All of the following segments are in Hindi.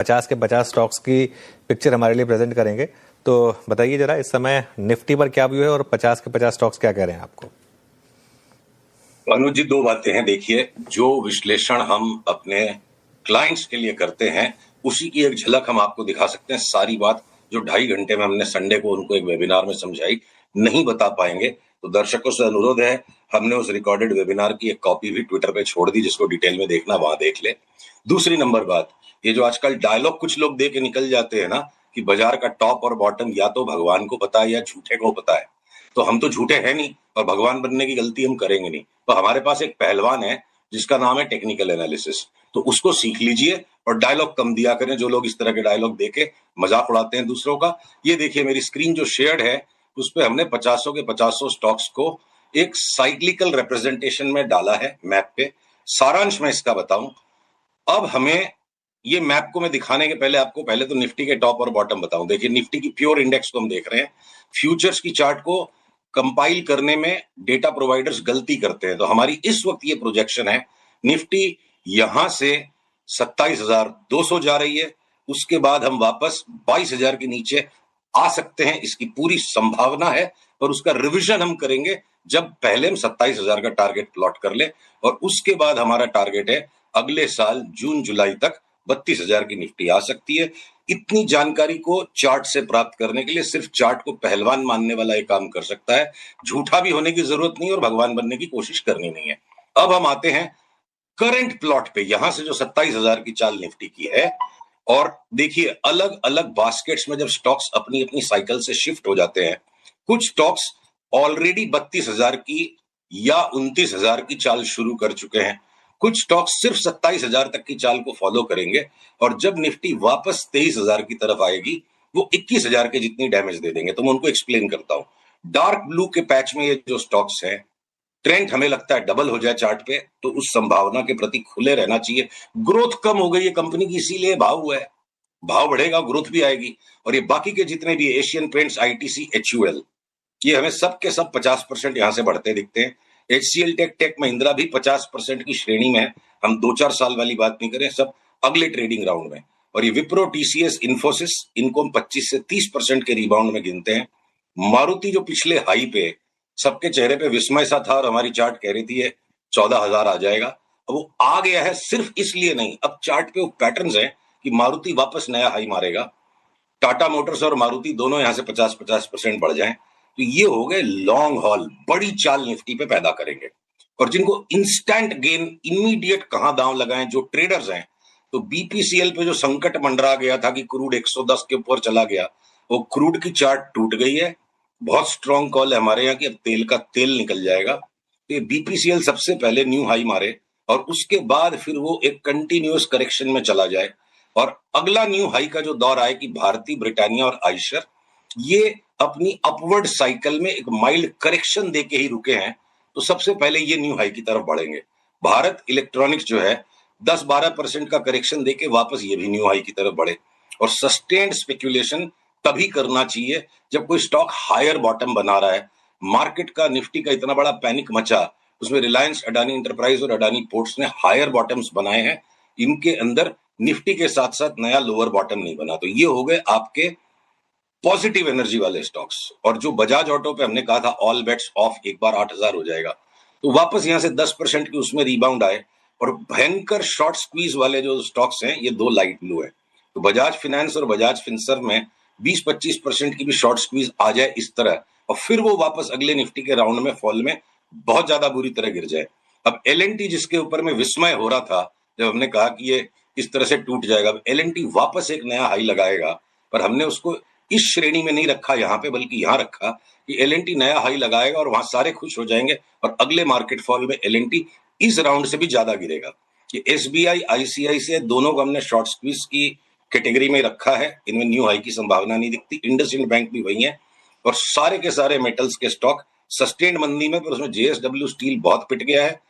50 के 50 स्टॉक्स की पिक्चर हमारे लिए प्रेजेंट करेंगे। तो बताइए जरा इस समय निफ्टी पर क्या व्यू है और 50 के 50 स्टॉक्स क्या कह रहे हैं आपको? अनुज जी, दो बातें हैं। देखिए, जो विश्लेषण हम अपने क्लाइंट्स के लिए करते हैं उसी की एक झलक हम आपको दिखा सकते हैं। सारी बात जो 2.5 घंटे में हमने संडे को उनको एक वेबिनार में समझाई नहीं बता पाएंगे, तो दर्शकों से अनुरोध है, हमने उस रिकॉर्डेड वेबिनार की एक कॉपी भी ट्विटर पे छोड़ दी, जिसको डिटेल में देखना वहां देख ले। दूसरी नंबर बात, ये जो आजकल डायलॉग कुछ लोग दे के निकल जाते हैं ना कि बाजार का टॉप और बॉटम या तो भगवान को पता है या झूठे को पता है, तो हम तो झूठे हैं नहीं और भगवान बनने की गलती हम करेंगे नहीं। तो हमारे पास एक पहलवान है जिसका नाम है टेक्निकल एनालिसिस, तो उसको सीख लीजिए और डायलॉग कम दिया करें। जो लोग इस तरह के डायलॉग देके मजाक उड़ाते हैं दूसरों का, ये देखिए मेरी स्क्रीन जो शेयर्ड है उस पे हमने 50 के 50 स्टॉक्स को एक साइक्लिकल रिप्रेजेंटेशन में डाला है मैप पे। सारांश मैं इसका बताऊं, अब हमें ये मैप को मैं दिखाने के पहले आपको पहले तो निफ्टी के टॉप और बॉटम बताऊं। देखिए, निफ्टी की प्योर इंडेक्स को हम देख रहे हैं। फ्यूचर्स की चार्ट को कंपाइल करने में डेटा प्रोवाइडर्स गलती करते हैं, तो हमारी इस वक्त ये प्रोजेक्शन है, निफ्टी यहां से 27,200 जा रही है, उसके बाद हम वापस 22,000 के नीचे आ सकते हैं, इसकी पूरी संभावना है। और उसका रिवीजन हम करेंगे जब पहले हम 27,000 का टारगेट प्लॉट कर ले, और उसके बाद हमारा टारगेट है अगले साल जून जुलाई तक 32,000 की निफ्टी आ सकती है। इतनी जानकारी को चार्ट से प्राप्त करने के लिए सिर्फ चार्ट को पहलवान मानने वाला एक काम कर सकता है, झूठा भी होने की जरूरत नहीं और भगवान बनने की कोशिश करनी नहीं है। अब हम आते हैं करंट प्लॉट पे, यहां से जो 27,000 की चाल निफ्टी की है, और देखिए अलग अलग बास्केट्स में जब स्टॉक्स अपनी अपनी साइकिल से शिफ्ट हो जाते हैं, कुछ स्टॉक्स ऑलरेडी 32,000 की या 29,000 की चाल शुरू कर चुके हैं, कुछ स्टॉक्स सिर्फ 27,000 तक की चाल को फॉलो करेंगे, और जब निफ्टी वापस 23,000 की तरफ आएगी वो 21,000 के जितनी डैमेज दे देंगे। तो मैं उनको एक्सप्लेन करता हूं। डार्क ब्लू के पैच में ये जो स्टॉक्स हैं, ट्रेंड हमें लगता है डबल हो जाए चार्ट पे, तो उस संभावना के प्रति खुले रहना चाहिए। ग्रोथ कम हो गई है कंपनी की, इसीलिए भाव हुआ है, भाव बढ़ेगा ग्रोथ भी आएगी। और ये बाकी के जितने भी एशियन पेंट्स, आईटीसी, एचयूएल, ये हमें सब के सब 50% यहां से बढ़ते दिखते हैं। एचसीएल, टेक महिंद्रा भी 50% की श्रेणी में है। हम 2-4 साल वाली बात नहीं करें, सब अगले ट्रेडिंग राउंड में। और ये विप्रो, टीसीएस, इन्फोसिस, इनको हम 25 से 30% के रिबाउंड में गिनते हैं। मारुति जो पिछले हाई पे सबके चेहरे पे विस्मय सा था और हमारी चार्ट कह रही थी 14,000 आ जाएगा, अब वो आ गया है। सिर्फ इसलिए नहीं, अब चार्ट पे वो पैटर्न्स हैं कि मारुति वापस नया हाई मारेगा, टाटा मोटर्स और मारुति दोनों यहां से 50-50% बढ़ जाएं, तो ये हो गए लॉन्ग हॉल, बड़ी चाल निफ्टी पे पैदा करेंगे। और जिनको इंस्टेंट गेन, इमीडिएट कहां दांव लगाएं, जो ट्रेडर्स हैं, तो बीपीसीएल पे जो संकट मंडरा गया था कि क्रूड 110 के ऊपर चला गया, वो क्रूड की चार्ट टूट गई है। बहुत स्ट्रॉन्ग कॉल है हमारे यहाँ की अब तेल का तेल निकल जाएगा। तो ये बीपीसीएल सबसे पहले न्यू हाई मारे और उसके बाद फिर वो एक कंटिन्यूअस करेक्शन में चला जाए, और अगला न्यू हाई का जो दौर आए कि भारतीय, ब्रिटानिया और आइशर ये अपनी अपवर्ड साइकिल में एक माइल्ड करेक्शन देके ही रुके हैं, तो सबसे पहले ये न्यू हाई की तरफ बढ़ेंगे। भारत इलेक्ट्रॉनिक्स जो है 10-12% का करेक्शन देके वापस ये भी न्यू हाई की तरफ बढ़े। और सस्टेन्ड स्पेक्यूलेशन तभी करना चाहिए जब कोई स्टॉक हायर बॉटम बना रहा है। मार्केट का, निफ्टी का इतना बड़ा पैनिक मचा, उसमें रिलायंस, अडानी एंटरप्राइज और अडानी पोर्ट्स ने हायर बॉटम्स बनाए हैं, इनके अंदर निफ्टी के साथ साथ नया लोअर बॉटम नहीं बना। तो ये हो गए आपके पॉजिटिव एनर्जी वाले स्टॉक्स। और जो बजाज ऑटो पे हमने कहा था ऑल बेट्स ऑफ, एक बार 8,000 हो जाएगा, तो वापस यहां से 10% की उसमें रिबाउंड आए। और भयंकर शॉर्ट स्क्वीज वाले जो स्टॉक्स हैं, ये 2 लाइट ब्लू है, तो बजाज फिनेंस और बजाज फिनसर्व में 20-25% की भी शॉर्ट स्क्वीज आ जाए इस तरह, और फिर वो वापस अगले निफ्टी के राउंड में फॉल में बहुत ज्यादा बुरी तरह गिर जाए। अब एलएनटी, जिसके ऊपर में विस्मय हो रहा था जब हमने कहा कि ये इस तरह से टूट जाएगा, एलएनटी वापस एक नया हाई लगाएगा, पर हमने उसको इस श्रेणी में नहीं रखा यहाँ पे, बल्कि यहाँ रखा कि एलएनटी नया हाई लगाएगा और वहां सारे खुश हो जाएंगे, और अगले मार्केट फॉल में एलएनटी इस राउंड से भी ज्यादा गिरेगा। कि एसबीआई, आईसीआईसीआई दोनों को हमने शॉर्ट स्क्वीज की कैटेगरी में रखा है, इनमें न्यू हाई की संभावना नहीं दिखती। इंडसइंड बैंक भी वही है, और सारे के सारे मेटल्स के स्टॉक सस्टेन्ड मंदी में, पर उसमें जेएसडब्ल्यू स्टील बहुत पिट गया है,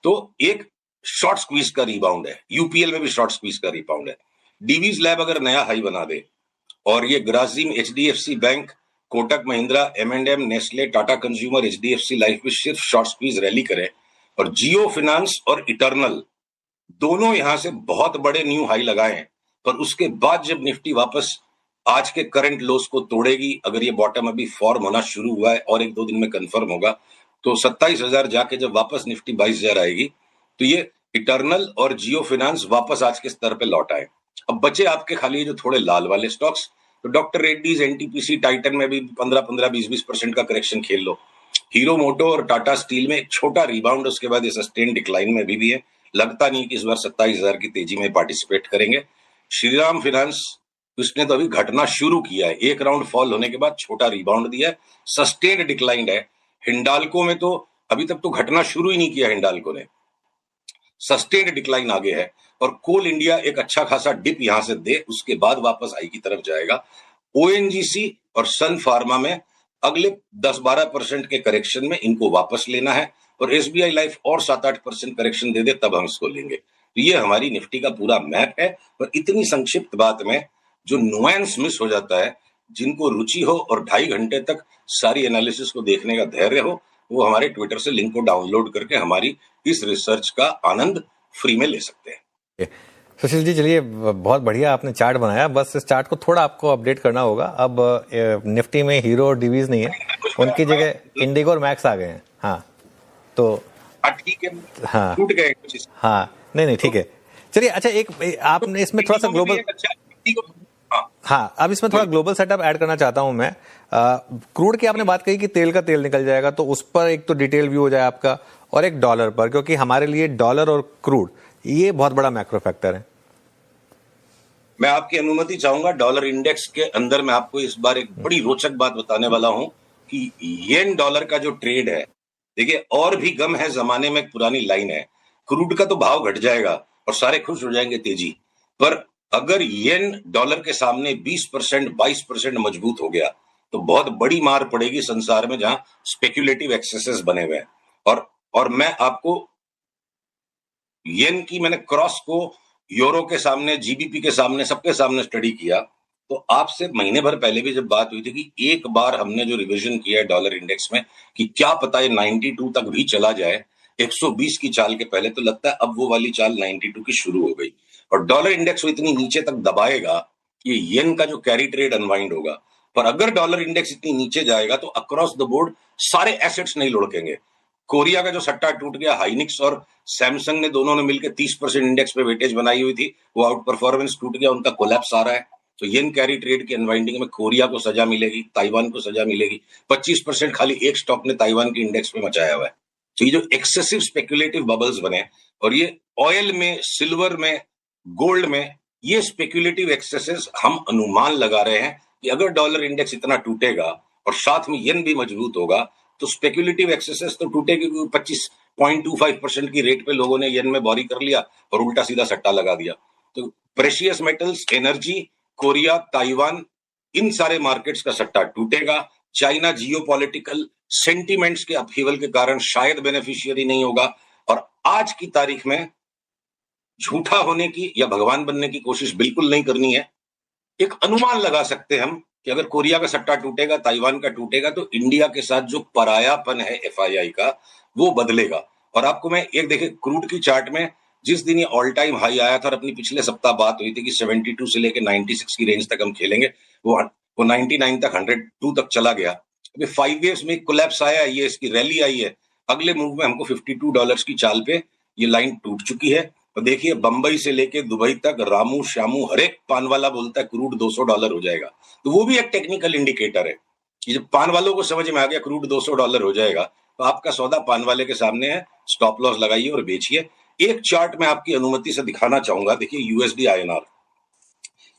तो एक शॉर्ट स्क्वीज का रिबाउंड है। यूपीएल में भी शॉर्ट स्क्वीज का रिबाउंड है। डीवीज लैब अगर नया हाई बना दे, और ये ग्रासिम, एचडीएफसी बैंक, कोटक महिंद्रा, एम&एम, Nestle, Tata consumer, HDFC life भी सिर्फ शॉर्ट स्क्वीज रैली करे, और जियो फिनांस और इटर्नल दोनों यहां से बहुत बड़े न्यू हाई लगाए हैं, पर उसके बाद जब निफ्टी वापस आज के करंट लोस को तोड़ेगी, अगर ये बॉटम अभी फॉर्म होना शुरू हुआ है और एक दो दिन में कंफर्म होगा, तो 27,000 जाके जब वापस निफ्टी 22,000 आएगी, तो ये इटर्नल और जियो फाइनेंस वापस आज के स्तर पे लौट आए। अब बचे आपके खाली जो थोड़े लाल वाले स्टॉक्स, तो डॉक्टर रेड्डीज, एनटीपीसी, टाइटन में भी 15-15, 20-20% का करेक्शन खेल लो। हीरो मोटो और टाटा स्टील में एक छोटा रिबाउंड, उसके बाद ये सस्टेन डिक्लाइन में भी है। लगता नहीं कि इस बार 27,000 की तेजी में पार्टिसिपेट करेंगे। श्रीराम फाइनेंस, उसने तो अभी घटना शुरू किया है, एक राउंड फॉल होने के बाद छोटा रिबाउंड दिया है, सस्टेन्ड डिक्लाइन है। हिंडाल्को में तो अभी तक तो घटना शुरू ही नहीं किया हिंडाल्को ने, सस्टेन्ड डिक्लाइन आगे है। और कोल इंडिया एक अच्छा खासा डिप यहां से दे, उसके बाद वापस आई की तरफ जाएगा। ओएनजीसी और सन फार्मा में अगले 10-12% के करेक्शन में इनको वापस लेना है, और एसबीआई लाइफ और 7-8% करेक्शन दे दे तब हम इसको लेंगे। तो ये हमारी निफ्टी का पूरा मैप है। और इतनी संक्षिप्त बात में जो नुआंस मिस हो जाता है, जिनको रुचि हो और 2.5 घंटे तक सारी एनालिसिस को देखने का धैर्य हो, वो हमारे ट्विटर से लिंक को डाउनलोड करके हमारी इस रिसर्च का आनंद फ्री में ले सकते हैं। सुशील जी, चलिए, बहुत बढ़िया आपने चार्ट बनाया, बस इस चार्ट को थोड़ा आपको अपडेट करना होगा। अब निफ्टी में हीरो और डीवीज नहीं है, उनकी जगह इंडिगो और मैक्स आ गए हैं। हाँ, तो ठीक है, हाँ टूट गए कुछ। हाँ, नहीं ठीक है, चलिए। अच्छा, एक आपने इसमें थोड़ा सा ग्लोबल, हाँ, अब इसमें थोड़ा ग्लोबल सेटअप ऐड करना चाहता हूं मैं। क्रूड की आपने बात कही कि तेल का तेल निकल जाएगा, तो उस पर एक तो डिटेल व्यू हो जाए आपका, और एक डॉलर पर, क्योंकि हमारे लिए डॉलर और क्रूड ये बहुत बड़ा मैक्रो फैक्टर है। मैं आपकी अनुमति चाहूंगा, डॉलर इंडेक्स के अंदर मैं आपको इस बार एक बड़ी रोचक बात बताने वाला हूं कि येन डॉलर का जो ट्रेड है, देखिए, और भी गम है जमाने में, एक पुरानी लाइन है, क्रूड का तो भाव घट जाएगा और सारे खुश हो जाएंगे तेजी पर। अगर येन डॉलर के सामने 20%, 22% मजबूत हो गया, तो बहुत बड़ी मार पड़ेगी संसार में जहां स्पेक्युलेटिव एक्सेसेस बने हुए हैं। और मैं आपको येन की, मैंने क्रॉस को यूरो के सामने, जीबीपी के सामने, सबके सामने स्टडी किया। तो आपसे महीने भर पहले भी जब बात हुई थी कि एक बार हमने जो रिवीजन किया है डॉलर इंडेक्स में, कि क्या पता है 92 तक भी चला जाए 120 की चाल के पहले, तो लगता है अब वो वाली चाल 92 की शुरू हो गई। और डॉलर इंडेक्स को इतनी नीचे तक दबाएगा कि येन का जो कैरी ट्रेड अनवाइंड होगा। पर अगर डॉलर इंडेक्स इतनी नीचे जाएगा तो अक्रॉस द बोर्ड सारे एसेट्स नहीं लुढ़केंगे। कोरिया का जो सट्टा टूट गया, हाइनिक्स और सैमसंग ने दोनों ने मिलकर 30% इंडेक्स पे वेटेज बनाई हुई थी, वो आउट परफॉर्मेंस टूट गया, उनका कोलैप्स आ रहा है। तो येन कैरी ट्रेड की अनवाइंडिंग में कोरिया को सजा मिलेगी, ताइवान को सजा मिलेगी। 25% खाली एक स्टॉक ने ताइवान के इंडेक्स पे मचाया हुआ है। तो ये जो एक्सेसिव स्पेक्युलेटिव बबल्स बने, और ये ऑयल में, सिल्वर में, गोल्ड में, ये स्पेक्युलेटिव एक्सेसेस हम अनुमान लगा रहे हैं कि अगर डॉलर इंडेक्स इतना टूटेगा और साथ में येन भी मजबूत होगा, तो स्पेक्युलेटिव एक्सेसेस तो टूटेगी। 25.25% की रेट पे लोगों ने येन में बोरी कर लिया और उल्टा सीधा सट्टा लगा दिया। तो precious metals, energy, Korea, Taiwan, इन सारे मार्केट्स का सट्टा टूटेगा। चाइना जियोपॉलिटिकल सेंटिमेंट्स के अपहीवल के कारण शायद बेनिफिशियरी नहीं होगा। और आज की तारीख में झूठा होने की या भगवान बनने की कोशिश बिल्कुल नहीं करनी है। एक अनुमान लगा सकते हैं हम कि अगर कोरिया का सट्टा टूटेगा, ताइवान का टूटेगा, तो इंडिया के साथ जो परायापन है एफआईआई का, वो बदलेगा। और आपको मैं एक देखिए, क्रूड की चार्ट में जिस दिन ये ऑल टाइम हाई आया था, और अपनी पिछले सप्ताह बात हुई थी कि 72 से लेकर 96 की रेंज तक हम खेलेंगे, वो 99 तक, 102 तक चला गया। अभी 5 ईयर्स में कोलैप्स आया, ये इसकी रैली आई है। अगले मूव में हमको $52 की चाल पे ये लाइन टूट चुकी है। तो देखिए, बंबई से लेके दुबई तक रामू श्यामू हर एक पान वाला बोलता है क्रूड $200 हो जाएगा। तो वो भी एक टेक्निकल इंडिकेटर है कि जब पान वालों को समझ में आ गया क्रूड $200 हो जाएगा, तो आपका सौदा पान वाले के सामने है, स्टॉप लॉस लगाइए और बेचिए। एक चार्ट में आपकी अनुमति से दिखाना चाहूंगा, देखिए, यूएसडी आईएनआर,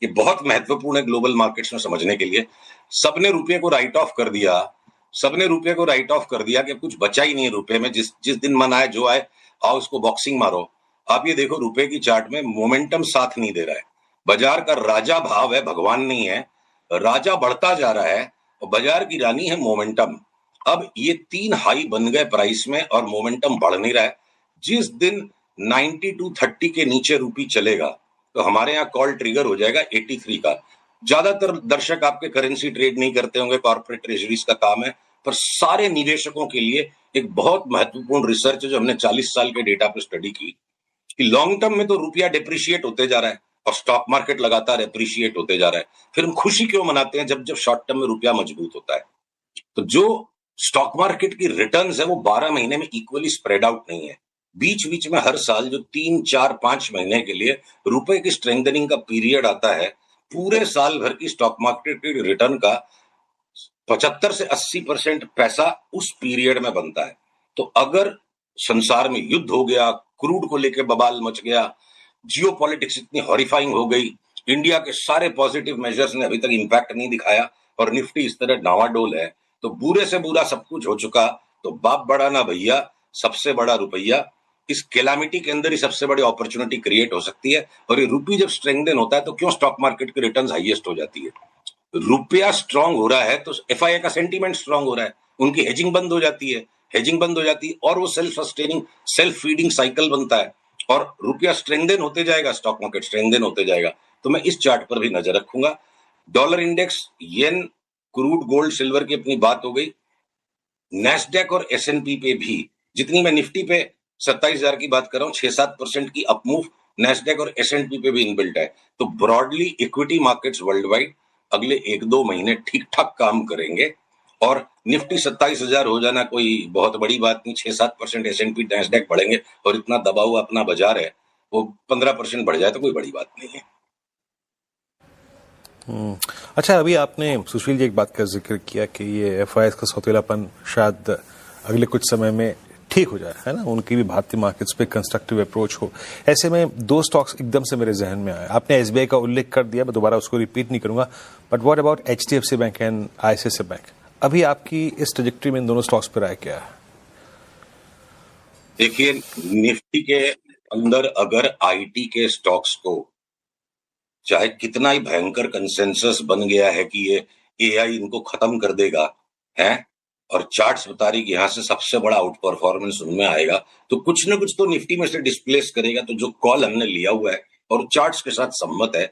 ये बहुत महत्वपूर्ण है ग्लोबल मार्केट्स में समझने के लिए। सबने रुपये को राइट ऑफ कर दिया, सबने रुपये को राइट ऑफ कर दिया कि कुछ बचा ही नहीं है रुपये में, जिस दिन मन आए जो आए, आओ उसको बॉक्सिंग मारो। आप ये देखो, रुपए की चार्ट में मोमेंटम साथ नहीं दे रहा है। बाजार का राजा भाव है, भगवान नहीं है, राजा बढ़ता जा रहा है और बाजार की रानी है मोमेंटम। अब ये 3 हाई बन गए प्राइस में और मोमेंटम बढ़ नहीं रहा है। जिस दिन 9230 के नीचे रुपी चलेगा, तो हमारे यहाँ कॉल ट्रिगर हो जाएगा 83 का। ज्यादातर दर्शक आपके करेंसी ट्रेड नहीं करते होंगे, कॉर्पोरेट ट्रेजरीज का काम है, पर सारे निवेशकों के लिए एक बहुत महत्वपूर्ण रिसर्च है जो हमने 40 साल के डेटा पे स्टडी की, कि लॉन्ग टर्म में तो रुपया डिप्रिशिएट होते जा रहा है, और स्टॉक मार्केट लगातार एप्रिशिएट होते जा रहा है, फिर हम खुशी क्यों मनाते हैं जब जब शॉर्ट टर्म में रुपया मजबूत होता है? तो जो स्टॉक मार्केट की रिटर्न्स है वो 12 महीने में इक्वली स्प्रेड आउट नहीं है। बीच बीच में हर साल जो 3, 4, 5 महीने के लिए रुपए की स्ट्रेंथनिंग का पीरियड आता है, पूरे साल भर की स्टॉक मार्केट की रिटर्न का 75 से 80% पैसा उस पीरियड में बनता है। तो अगर संसार में युद्ध हो गया, क्रूड को लेकर बवाल मच गया, जियोपॉलिटिक्स इतनी हॉरिफाइंग हो गई, इंडिया के सारे पॉजिटिव मेजर्स ने अभी तक इंपैक्ट नहीं दिखाया और निफ्टी इस तरह डावाडोल है, तो बुरे से बुरा सब कुछ हो चुका, तो बाप बड़ा ना भैया, सबसे बड़ा रुपया। इस कैलामिटी के अंदर ही सबसे बड़ी अपॉर्चुनिटी क्रिएट हो सकती है। और ये रुपी जब स्ट्रेंथन होता है तो क्यों स्टॉक मार्केट की रिटर्न्स हाईएस्ट हो जाती है? रुपया स्ट्रांग हो रहा है तो एफआईआई का सेंटीमेंट स्ट्रांग हो रहा है, उनकी हेजिंग बंद हो जाती है, और वो self sustaining, self feeding cycle बनता है और रुपया स्ट्रेंथन होते जाएगा, स्टॉक मार्केट स्ट्रेंथन होते जाएगा। तो मैं इस चार्ट पर भी नजर रखूंगा। डॉलर इंडेक्स, येन, क्रूड, गोल्ड, सिल्वर की अपनी बात हो गई। नैस्डैक और एसएनपी पे भी, जितनी मैं निफ्टी पे 27,000 की बात कर रहा हूँ, 6-7% की अपमूव नैस्डैक और एसएनपी पे भी इनबिल्ट है। तो broadly equity markets world wide अगले 1-2 महीने ठीक ठाक काम करेंगे और निफ्टी 27,000 हो जाना कोई बहुत बड़ी बात नहीं। 6-7% एसएनपी नैस्डैक बढ़ेंगे और इतना दबा हुआ अपना बाजार है, वो 15% बढ़ जाए तो कोई बड़ी बात नहीं है। अच्छा, अभी आपने सुशील जी एक बात का जिक्र किया कि ये एफआईआई का सौतेलापन शायद अगले कुछ समय में ठीक हो जाए, है ना, उनकी भी भारतीय मार्केट्स पे कंस्ट्रक्टिव अप्रोच हो। ऐसे में 2 स्टॉक्स एकदम से मेरे जहन में आए। आपने एसबीआई का उल्लेख कर दिया, मैं दोबारा उसको रिपीट नहीं करूंगा, but what about HDFC bank and ICICI bank? अभी आपकी इस ट्रैजेक्टरी में इन दोनों स्टॉक्स पर राय क्या है? देखिए, निफ्टी के अंदर अगर आईटी के स्टॉक्स को चाहे कितना ही भयंकर कंसेंसस बन गया है कि ये एआई इनको खत्म कर देगा, है, और चार्ट्स बता रही कि यहां से सबसे बड़ा आउट परफॉर्मेंस उनमें आएगा, तो कुछ ना कुछ तो निफ्टी में से डिस्प्लेस करेगा। तो जो कॉल हमने लिया हुआ है और चार्ट्स के साथ सम्मत है